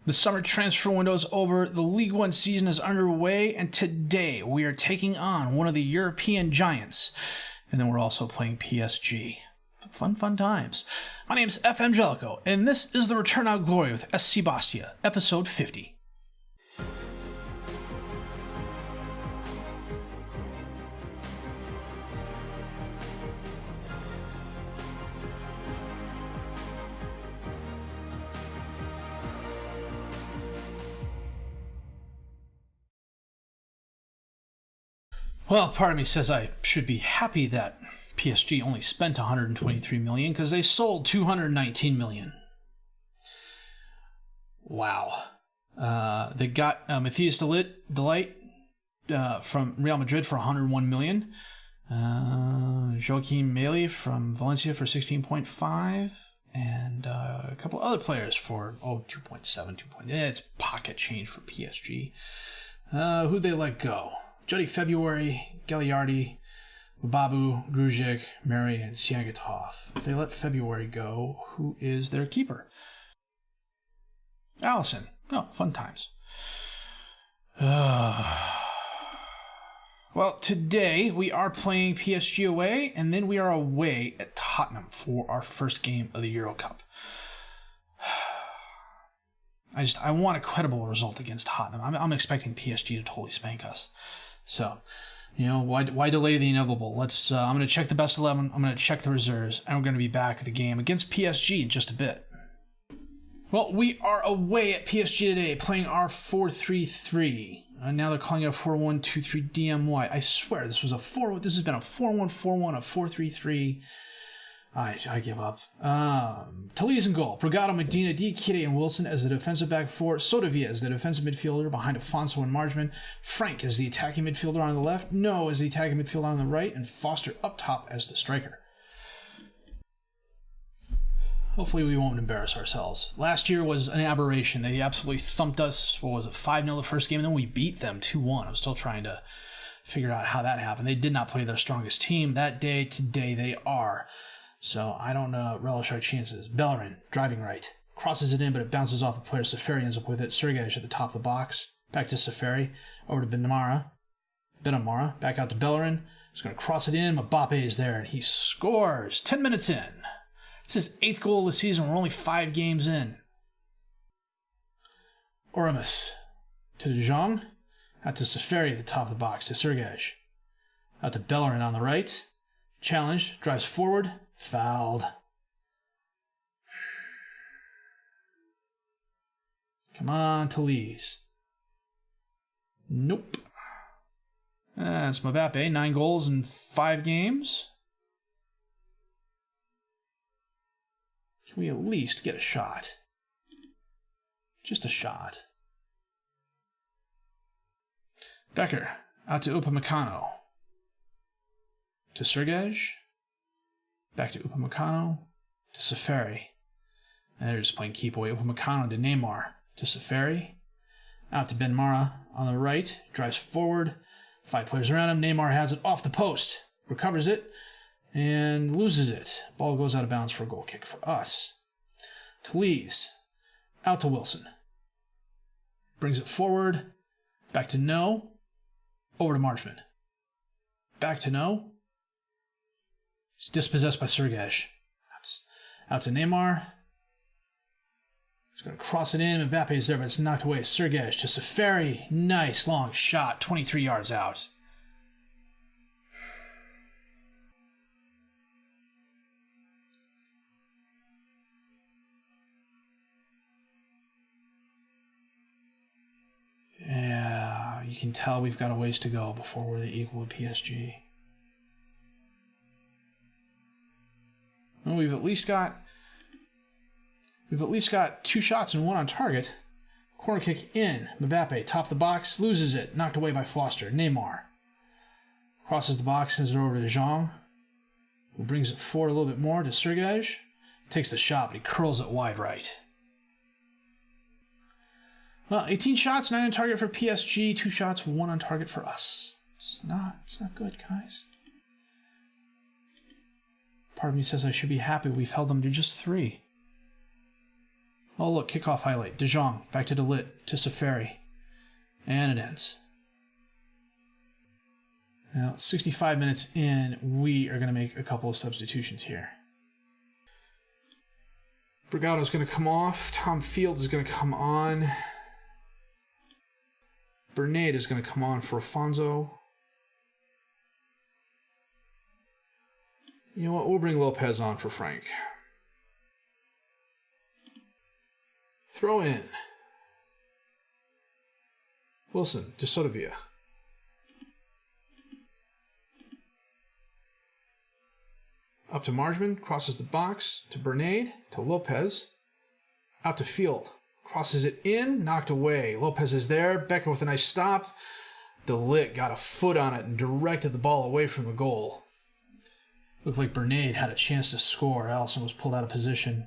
The summer transfer window is over, the League One season is underway, and today we are taking on one of the European giants. And then we're also playing PSG. Fun times. My name's FM19, and this is the Ritornu Gloria with SC Bastia, episode 50. Well, part of me says I should be happy that PSG only spent 123 million because they sold 219 million. Wow. They got Matthias de Ligt from Real Madrid for 101 million. Joaquim Meli from Valencia for 16.5. And a couple other players for 2.7. It's pocket change for PSG. Who'd they let go? Jody February, Gagliardi, Babu, Grujic, Mary, and Siagatov. If they let February go, who is their keeper? Allison. Oh, fun times. Well, today we are playing PSG away, and then we are away at Tottenham for our first game of the Euro Cup. I want a credible result against Tottenham. I'm expecting PSG to totally spank us. So, why delay the inevitable? I'm going to check the best 11, I'm going to check the reserves, and we're going to be back at the game against PSG in just a bit. Well, we are away at PSG today, playing our 4-3-3. Now they're calling it a 4-1-2-3 DMY. I swear, this has been a 4-1-4-1, a 4-3-3. I give up. Talise in goal. Brigado, Medina, Diakite, and Wilson as the defensive back four. Sotavia as the defensive midfielder behind Afonso and Marjman. Frank as the attacking midfielder on the left. No as the attacking midfielder on the right. And Foster up top as the striker. Hopefully we won't embarrass ourselves. Last year was an aberration. They absolutely thumped us, 5-0 the first game, and then we beat them 2-1. I'm still trying to figure out how that happened. They did not play their strongest team that day. Today they are. So I don't relish our chances. Bellerin, driving right. Crosses it in, but it bounces off a player. Safari ends up with it. Sergej at the top of the box. Back to Safari. Over to Benamara. Back out to Bellerin. He's going to cross it in. Mbappe is there, and he scores. 10 minutes in. It's his 8th goal of the season. We're only 5 games in. Oramus to De Jong. Out to Safari at the top of the box. To Sergej. Out to Bellerin on the right. Challenged. Drives forward. Fouled. Come on, Talise. Nope. That's Mbappe. 9 goals in 5 games. Can we at least get a shot? Just a shot. Becker. Out to Upamecano. To Sergej. Back to Upamecano, to Safari. And they're just playing keep away. Upamecano to Neymar, to Safari. Out to Benmara on the right. Drives forward. 5 players around him. Neymar has it off the post. Recovers it. And loses it. Ball goes out of bounds for a goal kick for us. Talise. Out to Wilson. Brings it forward. Back to No. Over to Marjman. Back to No. He's dispossessed by Sergej. Out to Neymar. He's going to cross it in. Mbappe is there, but it's knocked away. Sergej to Safari. Nice long shot. 23 yards out. Yeah, you can tell we've got a ways to go before we're the equal of PSG. Well, we've at least got 2 shots and 1 on target. Corner kick in. Mbappe, top of the box, loses it. Knocked away by Foster. Neymar. Crosses the box, sends it over to De Jong. Who brings it forward a little bit more to Sergej. Takes the shot, but he curls it wide right. Well, 18 shots, 9 on target for PSG. 2 shots, 1 on target for us. It's not good, guys. Part of me says I should be happy we've held them to just 3. Oh, look, kickoff highlight. De Jong, back to De Ligt, to Safari. And it ends. Now, 65 minutes in, we are going to make a couple of substitutions here. Bragado's going to come off. Tom Fields is going to come on. Bernade is going to come on for Afonso. You know what? We'll bring Lopez on for Frank. Throw in. Wilson to Sotavia. Up to Marjman, crosses the box, to Bernade, to Lopez. Out to Field, crosses it in, knocked away. Lopez is there, Becker with a nice stop. De Ligt got a foot on it and directed the ball away from the goal. Looked like Bernade had a chance to score. Allison was pulled out of position.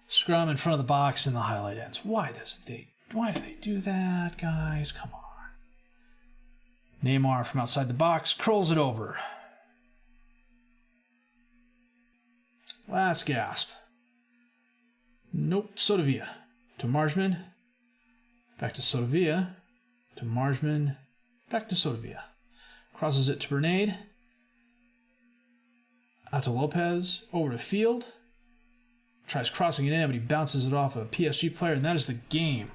Scrum in front of the box and the highlight ends. Why do they do that, guys? Come on. Neymar from outside the box curls it over. Last gasp. Nope, Sotavia. To Marjman. Back to Sotavia. To Marjman. Back to Sotavia. Crosses it to Bernade. Out to Lopez. Over to Field. Tries crossing it in, but he bounces it off a PSG player, and that is the game.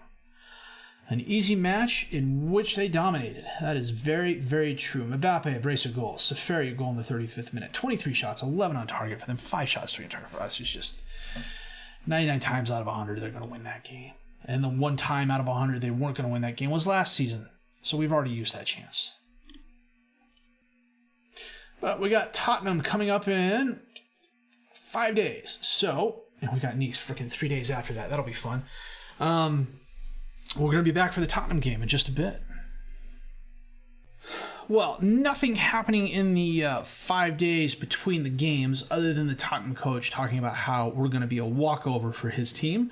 An easy match in which they dominated. That is very, very true. Mbappe, a brace of goals. Safari, a goal in the 35th minute. 23 shots, 11 on target for them. 5 shots, 3 on target for us. It's just 99 times out of 100 they're going to win that game. And the one time out of 100 they weren't going to win that game was last season. So we've already used that chance. But we got Tottenham coming up in 5 days. So, and we got Nice freaking 3 days after that. That'll be fun. We're going to be back for the Tottenham game in just a bit. Well, nothing happening in the 5 days between the games other than the Tottenham coach talking about how we're going to be a walkover for his team.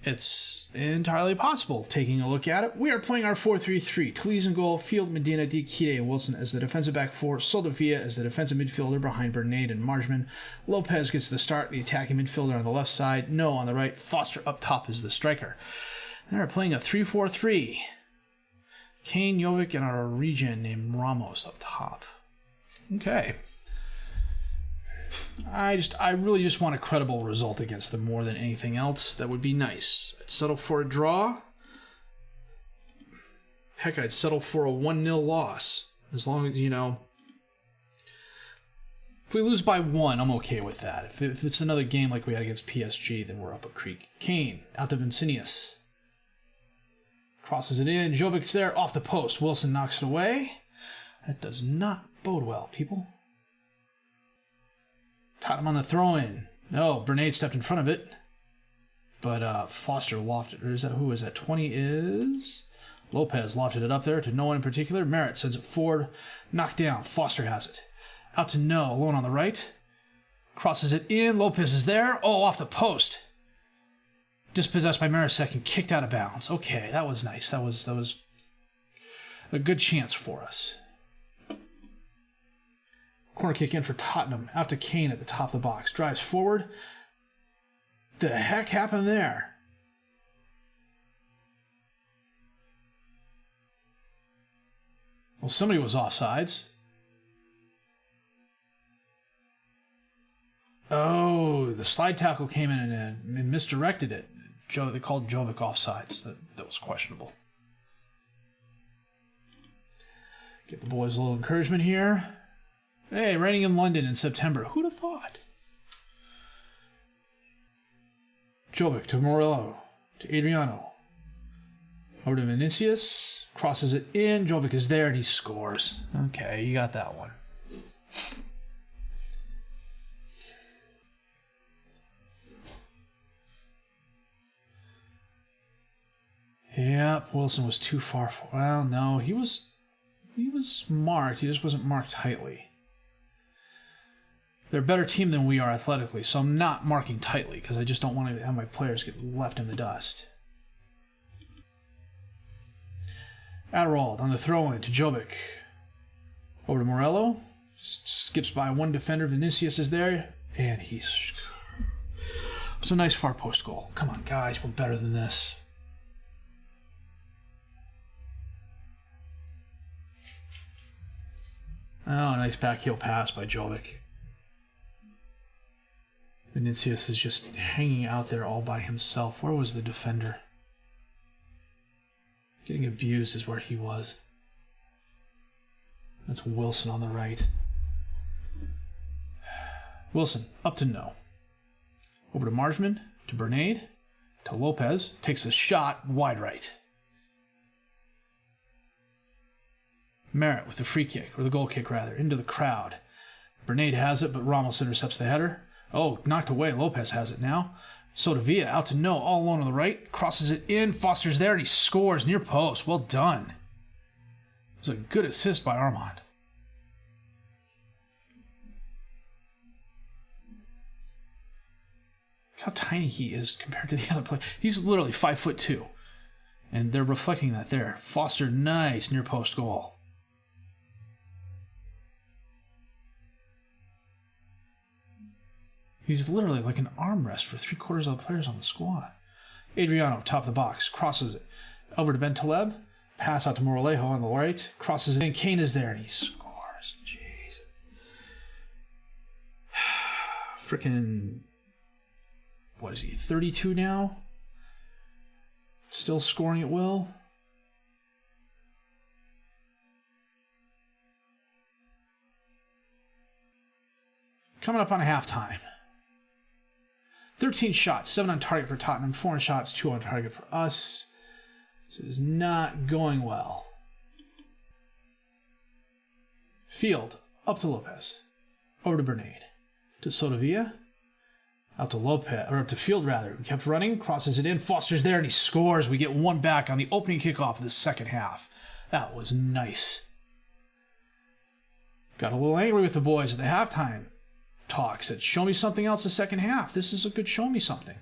It's entirely possible. Taking a look at it, we are playing our 4-3-3. Talise in goal, Field, Medina, Dikide, and Wilson as the defensive back four. Soldavia as the defensive midfielder behind Bernade and Marjman. Lopez gets the start, the attacking midfielder on the left side. No on the right. Foster up top is the striker. They're playing a 3-4-3. Kane, Jovic, and our regen named Ramos up top. Okay. I really just want a credible result against them more than anything else. That would be nice. I'd settle for a draw. Heck, I'd settle for a 1-0 loss. As long as, if we lose by 1, I'm okay with that. If it's another game like we had against PSG, then we're up a creek. Kane, out to Vincinius. Crosses it in. Jovic's there, off the post. Wilson knocks it away. That does not bode well, people. Tottenham on the throw-in. No, Bernade stepped in front of it. But Foster lofted. Or is that who is that? 20 is Lopez lofted it up there to no one in particular. Merritt sends it forward. Knocked down. Foster has it. Out to No, alone on the right. Crosses it in. Lopez is there. Oh, off the post. Dispossessed by Marisek and kicked out of bounds. Okay, that was nice. That was a good chance for us. Corner kick in for Tottenham. Out to Kane at the top of the box. Drives forward. The heck happened there? Well, somebody was offsides. Oh, the slide tackle came in and misdirected it. They called Jovic offsides. That was questionable. Give the boys a little encouragement here. Hey, raining in London in September. Who'd have thought? Jovic to Morello. To Adriano. Over to Vinicius. Crosses it in. Jovic is there and he scores. Okay, you got that one. Yep, Wilson was too far. Well, no, he was marked. He just wasn't marked tightly. They're a better team than we are athletically, so I'm not marking tightly because I just don't want to have my players get left in the dust. Adderall on the throw-in to Jovic. Over to Morello. Skips by one defender. Vinicius is there, and he's It's a nice far post goal. Come on, guys, we're better than this. Oh, nice backheel pass by Jovic. Vinicius is just hanging out there all by himself. Where was the defender? Getting abused is where he was. That's Wilson on the right. Wilson, up to no. Over to Marsman, to Bernade, to Lopez. Takes a shot, wide right. Merritt with the free kick, or the goal kick rather, into the crowd. Bernade has it, but Ramos intercepts the header. Oh, knocked away. Lopez has it now. Sotavia out to no, all alone on the right. Crosses it in. Foster's there, and he scores near post. Well done. It was a good assist by Armand. Look how tiny he is compared to the other player. He's literally 5'2", and they're reflecting that there. Foster, nice near post goal. He's literally like an armrest for 3/4 of the players on the squad. Adriano, top of the box, crosses it over to Ben Taleb. Pass out to Moralejo on the right. Crosses it in. Kane is there, and he scores. Jeez. Freaking, what is he, 32 now? Still scoring at will. Coming up on halftime. 13 shots, 7 on target for Tottenham, 4 on shots, 2 on target for us. This is not going well. Field, up to Lopez. Over to Bernade. To Sotavia. Out to Lopez, or up to Field rather. We kept running, crosses it in, Foster's there, and he scores. We get one back on the opening kickoff of the second half. That was nice. Got a little angry with the boys at the halftime talk. Said, show me something else the second half. This is a good show me something.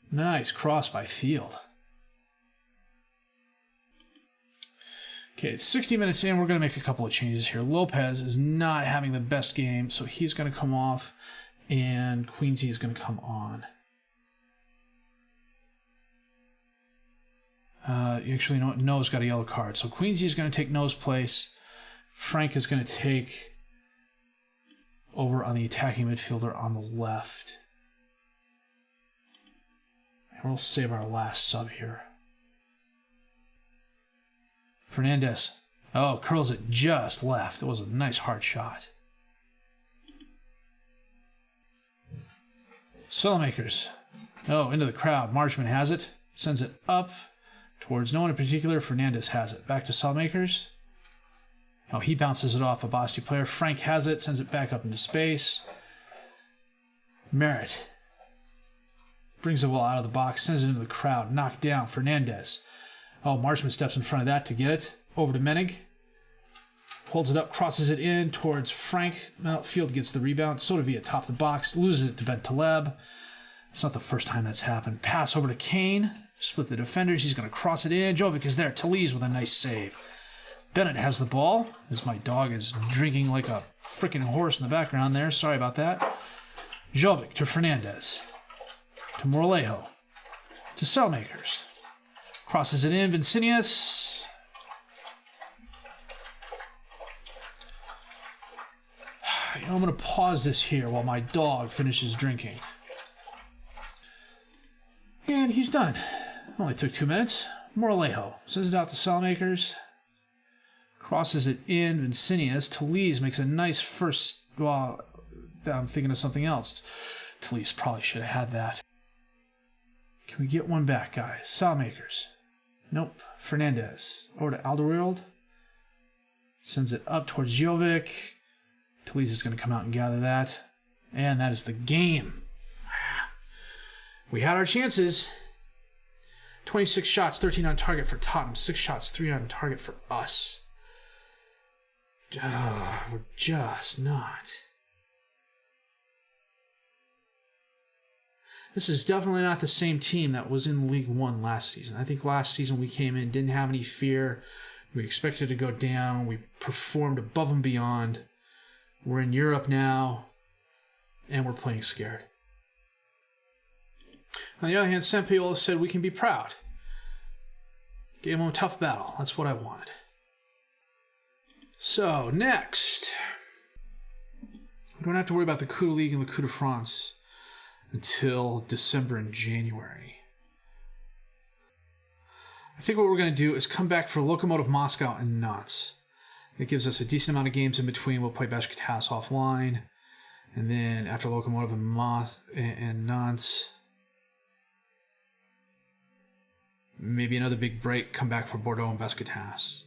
Nice cross by Field. Okay, it's 60 minutes in. We're going to make a couple of changes here. Lopez is not having the best game, so he's going to come off, and Queensy is going to come on. Actually, no, No's got a yellow card. So Queensy is going to take No's place. Frank is going to take over on the attacking midfielder on the left. And we'll save our last sub here. Fernandez. Oh, curls it just left. It was a nice hard shot. Salamakers. Oh, into the crowd. Marshman has it. Sends it up. Towards no one in particular, Fernandez has it. Back to Salmakers. Oh, he bounces it off a Bastia player. Frank has it, sends it back up into space. Merritt brings the ball out of the box, sends it into the crowd. Knocked down, Fernandez. Oh, Marshman steps in front of that to get it. Over to Menig. Holds it up, crosses it in towards Frank. Field gets the rebound. Sotavia top of the box, loses it to Ben Taleb. It's not the first time that's happened. Pass over to Kane. Split the defenders. He's going to cross it in. Jovic is there. Talese with a nice save. Bennett has the ball. As my dog is drinking like a freaking horse in the background there. Sorry about that. Jovic to Fernandez. To Moralejo. To Cellmakers. Crosses it in. Vincinius. I'm going to pause this here while my dog finishes drinking. And he's done. Only took 2 minutes. Moralejo sends it out to Cellmakers. Crosses it in. Vincinius. Talese makes a nice first. Well, I'm thinking of something else. Talese probably should have had that. Can we get one back, guys? Cellmakers. Nope. Fernandez. Over to Alderweireld. Sends it up towards Jovic. Talese is going to come out and gather that. And that is the game. We had our chances. 26 shots, 13 on target for Tottenham. 6 shots, 3 on target for us. We're just not. This is definitely not the same team that was in League One last season. I think last season we came in, didn't have any fear. We expected to go down. We performed above and beyond. We're in Europe now, and we're playing scared. On the other hand, Sampaoli said we can be proud. Gave him a tough battle. That's what I wanted. So, next. We don't have to worry about the Coup de Ligue and the Coup de France until December and January. I think what we're going to do is come back for Lokomotiv Moscow and Nantes. It gives us a decent amount of games in between. We'll play Besiktas offline. And then after Lokomotiv and Nantes, maybe another big break, come back for Bordeaux and Besiktas.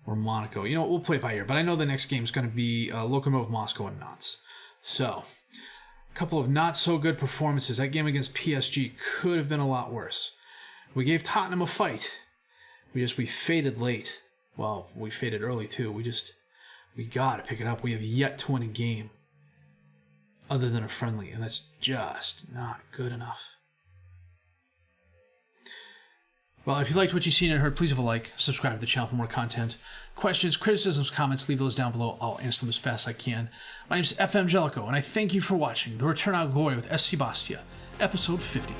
Or Monaco. You know, we'll play it by ear. But I know the next game is going to be Lokomotiv Moscow and Nantes. So, a couple of not so good performances. That game against PSG could have been a lot worse. We gave Tottenham a fight. We faded late. Well, we faded early too. We got to pick it up. We have yet to win a game other than a friendly, and that's just not good enough. Well, if you liked what you've seen and heard, please have a like, subscribe to the channel for more content. Questions, criticisms, comments, leave those down below. I'll answer them as fast as I can. My name is FM19, and I thank you for watching the Return of Gloria with SC Bastia, episode 50.